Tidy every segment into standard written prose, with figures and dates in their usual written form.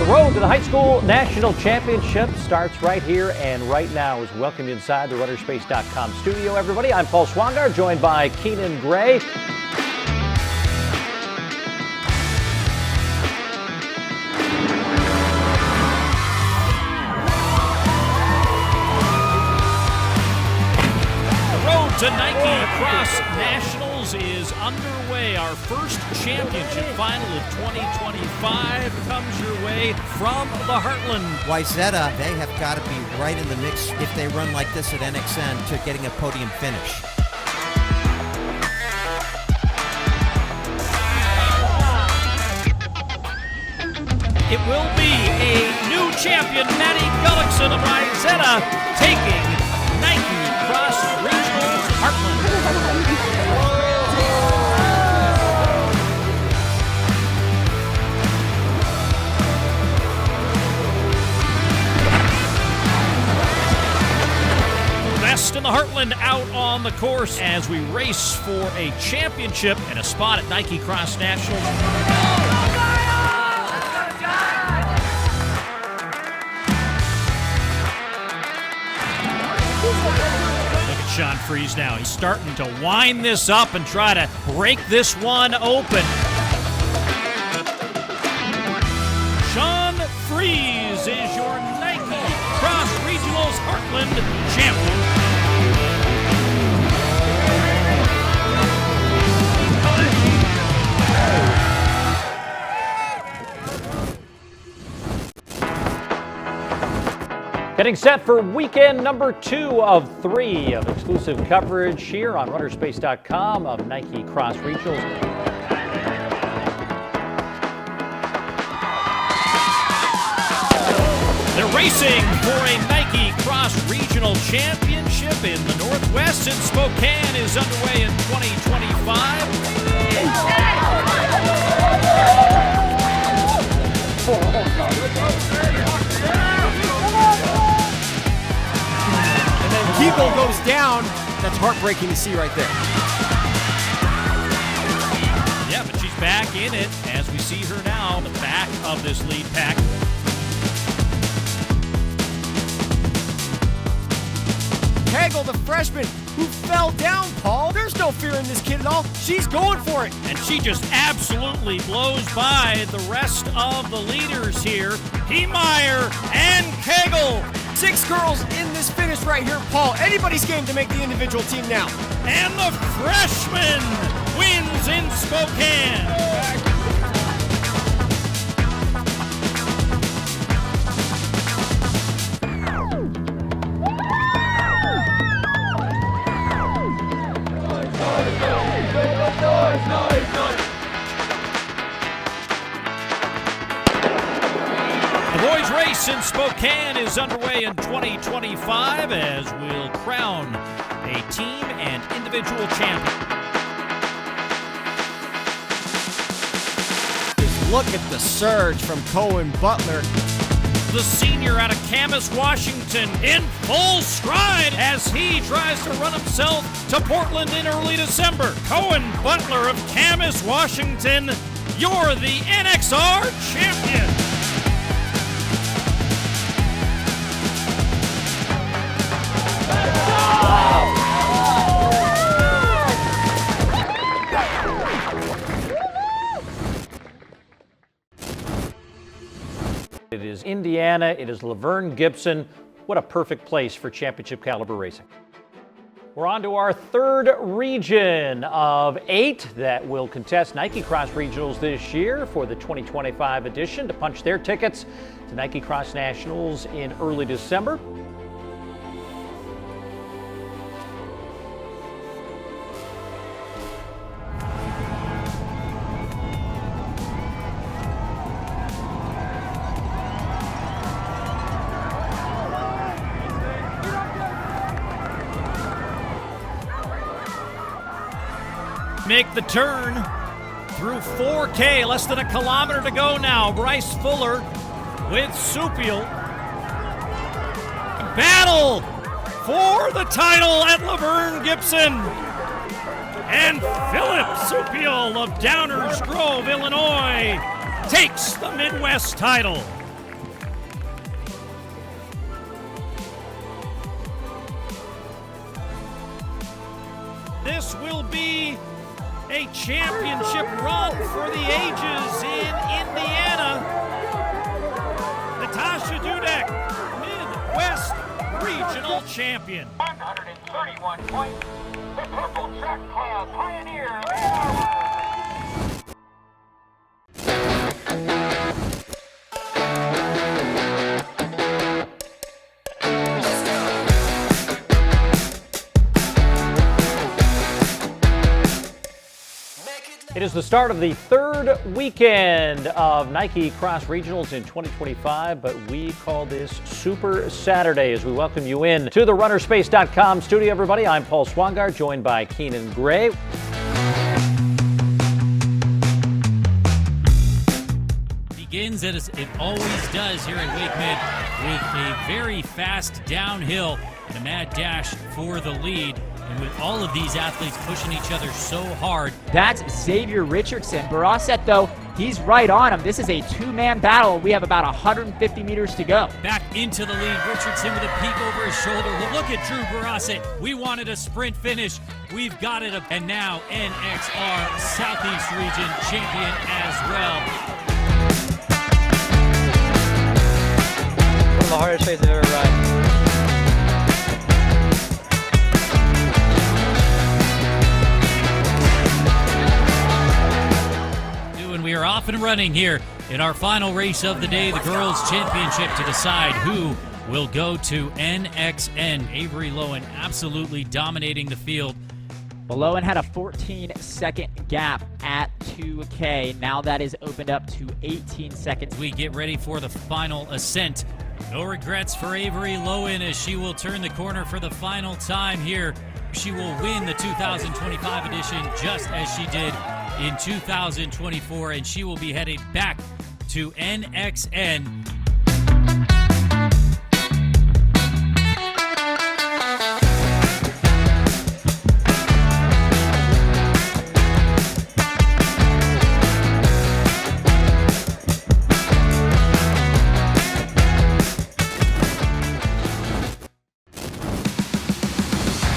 The road to the high school national championship starts right here and right now. As we welcome you inside the runnerspace.com studio, everybody. I'm Paul Swangar, joined by Keenan Gray. The Nike Cross Nationals is underway. Our first championship final of 2025 comes your way from the Heartland. USATF, they have got to be right in the mix if they run like this at NXN to getting a podium finish. It will be a new champion, Maddie Gullickson of USATF, taking Nike Cross Regionals Heartland. Best in the Heartland out on the course as we race for a championship and a spot at Nike Cross Nationals. Sean Freeze now. He's starting to wind this up and try to break this one open. Sean Freeze is your Nike Cross Regionals Heartland champion. Getting set for weekend number 2 of 3 of exclusive coverage here on runnerspace.com of Nike Cross Regionals. They're racing for a Nike Cross Regional Championship in the Northwest, and Spokane is underway in 2025. Eagle goes down. That's heartbreaking to see right there. Yeah, but she's back in it as we see her now, the back of this lead pack. Hagel, the freshman who fell down, Paul. There's no fear in this kid at all. She's going for it. And she just absolutely blows by the rest of the leaders here. Heemeyer and Kegel. 6 girls in this finish right here, Paul. Anybody's game to make the individual team now. And the freshman wins in Spokane. The boys' race in Spokane is underway in 2025 as we'll crown a team and individual champion. Just look at the surge from Cohen Butler. The senior out of Camas, Washington, in full stride as he tries to run himself to Portland in early December. Cohen Butler of Camas, Washington, you're the NXR champion. It is Indiana, it is Laverne Gibson. What a perfect place for championship caliber racing. We're on to our 3rd region of 8 that will contest Nike Cross Regionals this year for the 2025 edition to punch their tickets to Nike Cross Nationals in early December. Make the turn through 4K, less than a kilometer to go now. Bryce Fuller with Supiel. Battle for the title at Laverne Gibson. And Philip Supiel of Downers Grove, Illinois, takes the Midwest title. this will be a championship run for the ages in Indiana. Natasha Dudek, Midwest Regional Champion. 131 points. The purple track class pioneer. It is the start of the third weekend of Nike Cross Regionals in 2025, but we call this Super Saturday as we welcome you in to the runnerspace.com studio, everybody. I'm Paul Swangard, joined by Keenan Gray. Begins as it always does here at Wake Mid with a very fast downhill and a mad dash for the lead. And with all of these athletes pushing each other so hard. That's Xavier Richardson. Barasset, though, he's right on him. This is a two-man battle. We have about 150 meters to go. Back into the lead. Richardson with a peek over his shoulder. Look at Drew Barasset. We wanted a sprint finish. We've got it. And now NXR Southeast Region champion as well. One of the hardest races I've ever run. We are off and running here in our final race of the day, the Girls' Championship, to decide who will go to NXN. Avery Lowen absolutely dominating the field. Lowen had a 14-second gap at 2K. Now that is opened up to 18 seconds. We get ready for the final ascent. No regrets for Avery Lowen as she will turn the corner for the final time here. She will win the 2025 edition just as she did in 2024, and she will be headed back to NXN.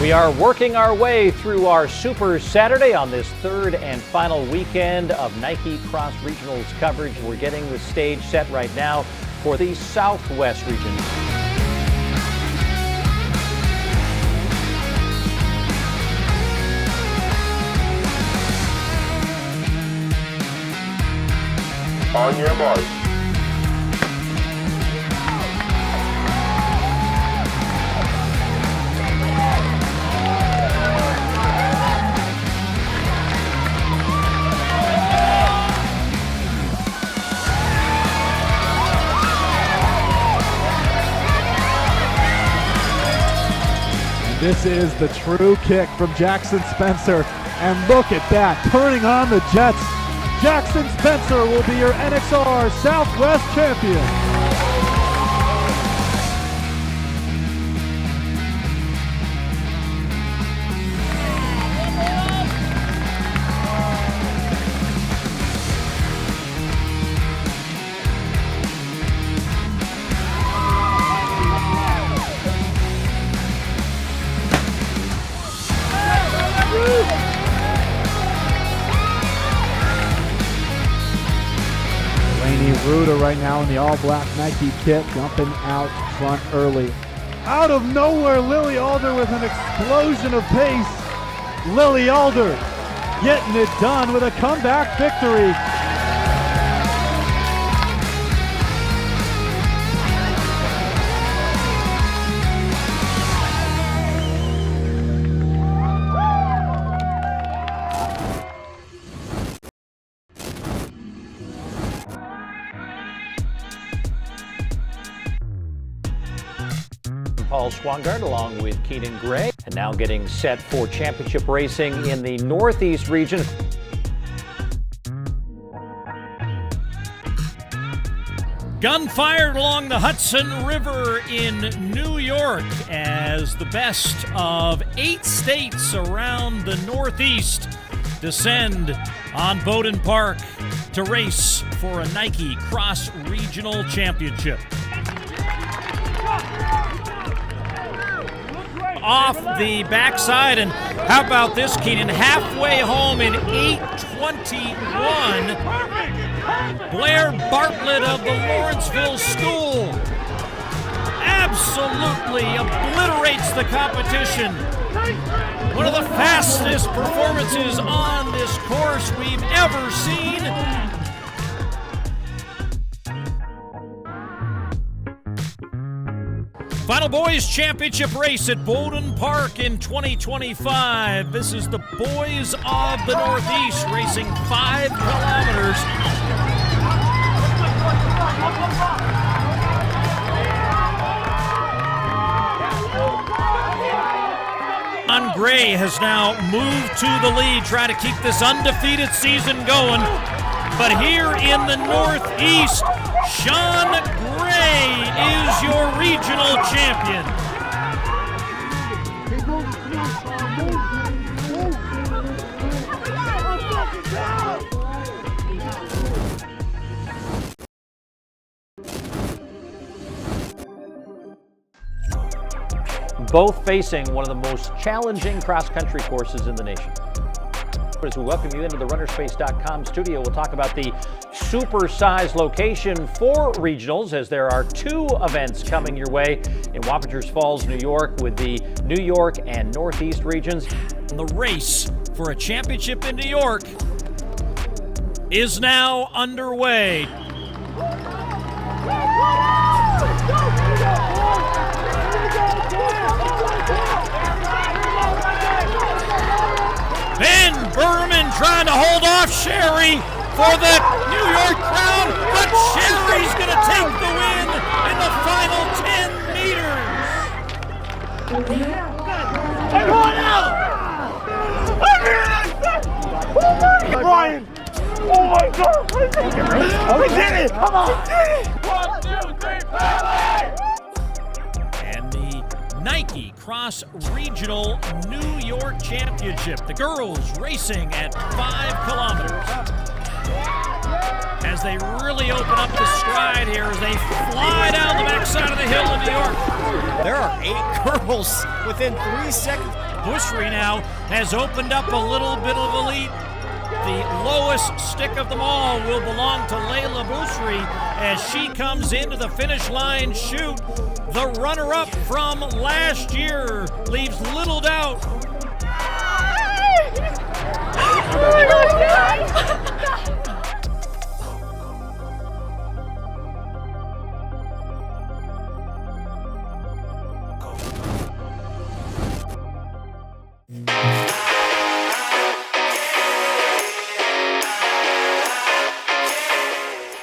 We are working our way through our Super Saturday on this third and final weekend of Nike Cross Regionals coverage. We're getting the stage set right now for the Southwest region. On your mark. This is the true kick from Jackson Spencer, and look at that, turning on the jets. Jackson Spencer will be your NXR Southwest champion. Ruda right now in the all-black Nike kit, jumping out front early. Out of nowhere, Lily Alder with an explosion of pace. Lily Alder getting it done with a comeback victory. Paul Swangard along with Keenan Gray, and now getting set for championship racing in the Northeast region. Gunfire along the Hudson River in New York as the best of 8 states around the Northeast descend on Bowdoin Park to race for a Nike Cross Regional Championship. Off the backside, and How about this, Keenan? Halfway home in 8:21. Blair Bartlett of the Lawrenceville School absolutely obliterates the competition. One of the fastest performances on this course we've ever seen. Final boys championship race at Bowdoin Park in 2025. This is the boys of the Northeast racing 5 kilometers. John Gray has now moved to the lead, trying to keep this undefeated season going. But here in the Northeast, Sean Gray is your regional champion. Both facing one of the most challenging cross-country courses in the nation. As we welcome you into the runnerspace.com studio, we'll talk about the super-sized location for regionals, as there are 2 events coming your way in Wappingers Falls, New York, with the New York and Northeast regions. The race for a championship in New York is now underway. Ben Berman trying to hold off Sherry for the New York crown, but Sherry's going to take the win in the final 10 meters. I'm going out! Brian! Oh my God! We did it! Come on! 1, 2, 3, 4! And the Nike Cross Regional New York Championship. The girls racing at 5 kilometers. As they really open up the stride here as they fly down the backside of the hill in New York. There are 8 girls within 3 seconds. Bushry now has opened up a little bit of a lead. The lowest stick of them all will belong to Layla Bushry as she comes into the finish line chute. The runner-up from last year leaves little doubt.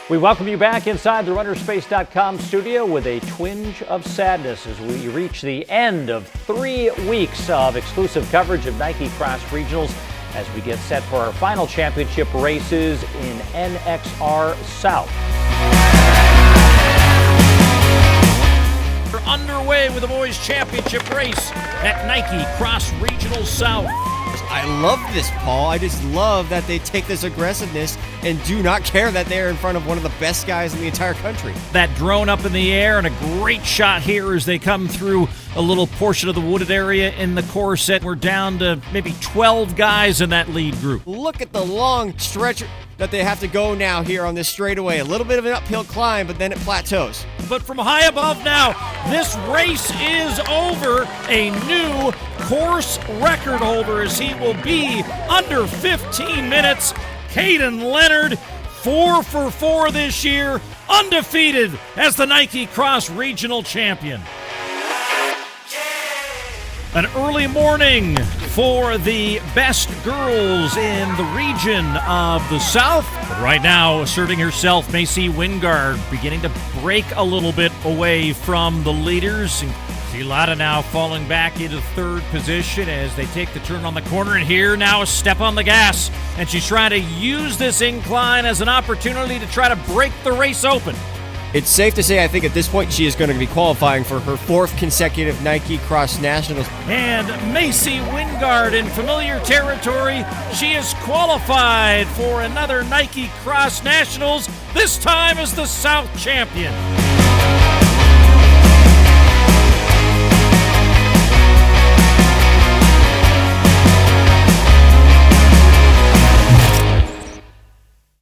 We welcome you back inside the runnerspace.com studio with a twinge of sadness as we reach the end of 3 weeks of exclusive coverage of Nike Cross Regionals as we get set for our final championship races in NXR South. We're underway with the boys championship race at Nike Cross Regional South. I love this, Paul. I just love that they take this aggressiveness and do not care that they're in front of one of the best guys in the entire country. That drone up in the air and a great shot here as they come through a little portion of the wooded area in the course set. We're down to maybe 12 guys in that lead group. Look at the long stretch that they have to go now here on this straightaway. A little bit of an uphill climb, but then it plateaus. But from high above now, this race is over. A new course record holder as he will be under 15 minutes. Caden Leonard, 4 for 4 this year, undefeated as the Nike Cross Regional Champion. An early morning for the best girls in the region of the South. But right now, asserting herself, Macy Wingard beginning to break a little bit away from the leaders. Silata now falling back into 3rd position as they take the turn on the corner. And here now a step on the gas. And she's trying to use this incline as an opportunity to try to break the race open. It's safe to say, I think at this point, she is going to be qualifying for her 4th consecutive Nike Cross Nationals. And Macy Wingard in familiar territory. She is qualified for another Nike Cross Nationals, this time as the South champion.